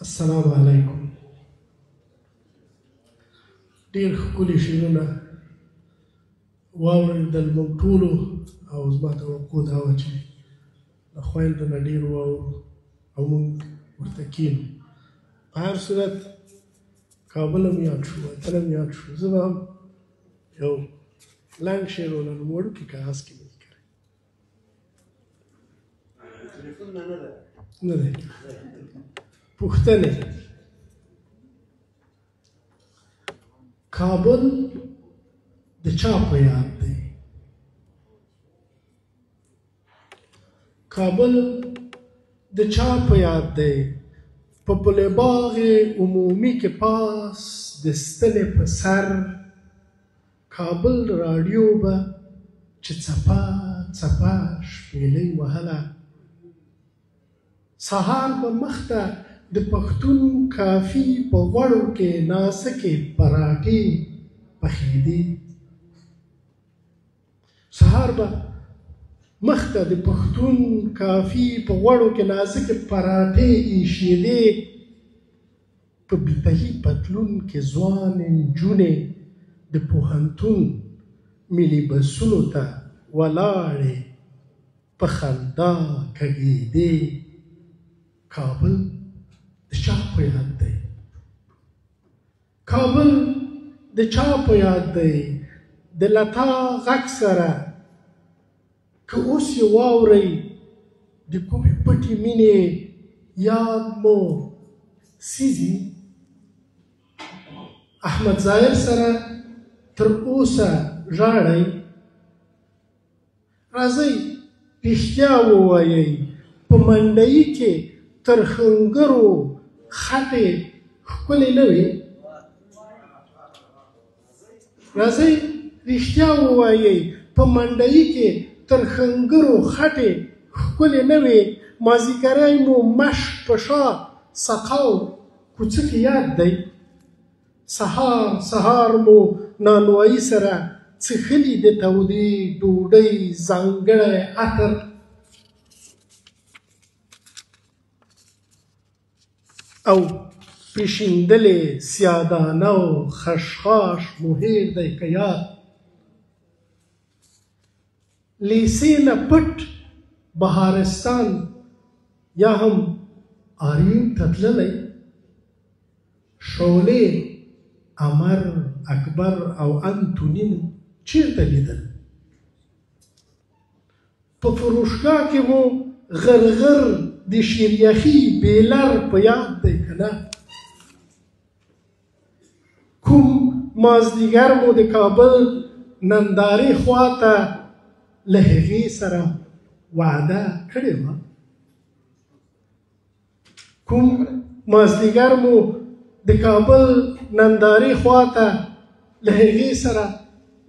السلام علیکم. ډېر ښکلي شعرونه واورېدل موږ ټولو، او زما توقع دا وه چې له خویندو نه ډېر واورو او موږ ورته کښېنو. په هر صورت کابل هم یاد شو، وطن هم یاد شو. زه به هم یو لنډ شعر ولرم، وړوکي کاغذ کې مې لیکلی نه دی. پوښتنې: کابل د چا په یاد دی؟ کابل د چا په یاد دی؟ په پل باغ عمومي کې پاس د ستنې په سر کابل راډیو به چې څپه څپه شپېلۍ وهله. سهار به مخته د پښتون کافي په غوړو کې نازکې پراټې پخېدې. سهار به مخته د پښتون کافي په غوړو کې نازکې پراټې ایشېدې. په بیتهي پتلون کې ځوانې نجونې د پوهنتون ملي بسونو ته ولاړې په خندا کږېدې. کابل د چا په یاد دی؟ کابل د چا په یاد دی؟ د لتا غږ سره که اوس یې واورئ د کومې پټې مینې یاد مو سیزي. احمد ظاهر سره تر اوسه ژاړئ. راځئ رښتیا ووایئ، په منډیي کې تر خنګرو خټې ښکلې نه وې؟ راځئ رښتیا ووایئ، په منډیي کې تر خنګرو خټې ښکلې نه وې؟ مازدیګری مو مشک په شا سقاو کوڅه کې یاد دی؟ سهار سهار مو نانوایي سره څښلي د تودې ډوډۍ ځانګړی عطر. او پېشیندلې سیادانه او خشخاش مو هېر دی که یاد؟ لیسې نه پټ بهارستان یا هم آریون ته تللی؟ شعلې امر اکبر او انتوني مو چېرته لیدل؟ په فروشګاه کې مو غرغر د شیریخي بیلر په یاد دی که نه؟ کوم مازدیګر مو د کابل نندارې خواته له هغې سره وعده کړې وه؟ کوم مازدیګر مو د کابل نندارې خواته له هغې سره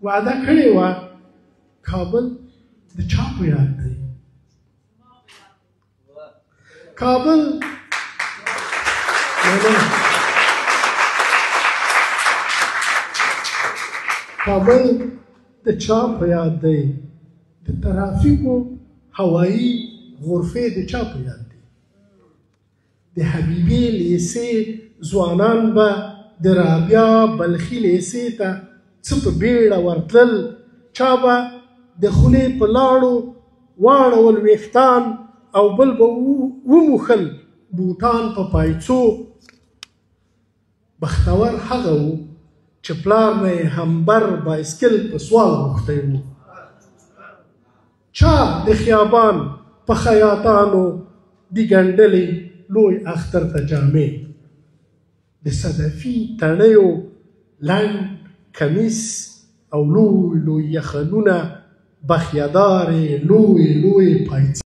وعده کړې وه؟ کابل د چا په یاد دی؟ کابل کابل د چا په یاد دی؟ د ترافیکو هوایي غرفې د چا په یاد دی؟ د حبیبي لیسې ځوانان به د رابعه بلخي لیسې ته څه په بیړه ورتلل؟ چا به د خولې په لاړو واړول ویښتان او بل به وموښل بوټان په پایڅو. بختور هغه و چې پلار نه یې همبر بایسکل په سوال غوښتی و. چا د خیابان په خیاطانو دي ګنډلې لوی اختر ته جامې؟ د صدفي تڼیو لنډ کمیس او لوی لوی یخنونه بخیدارې لوی لوی پایڅې.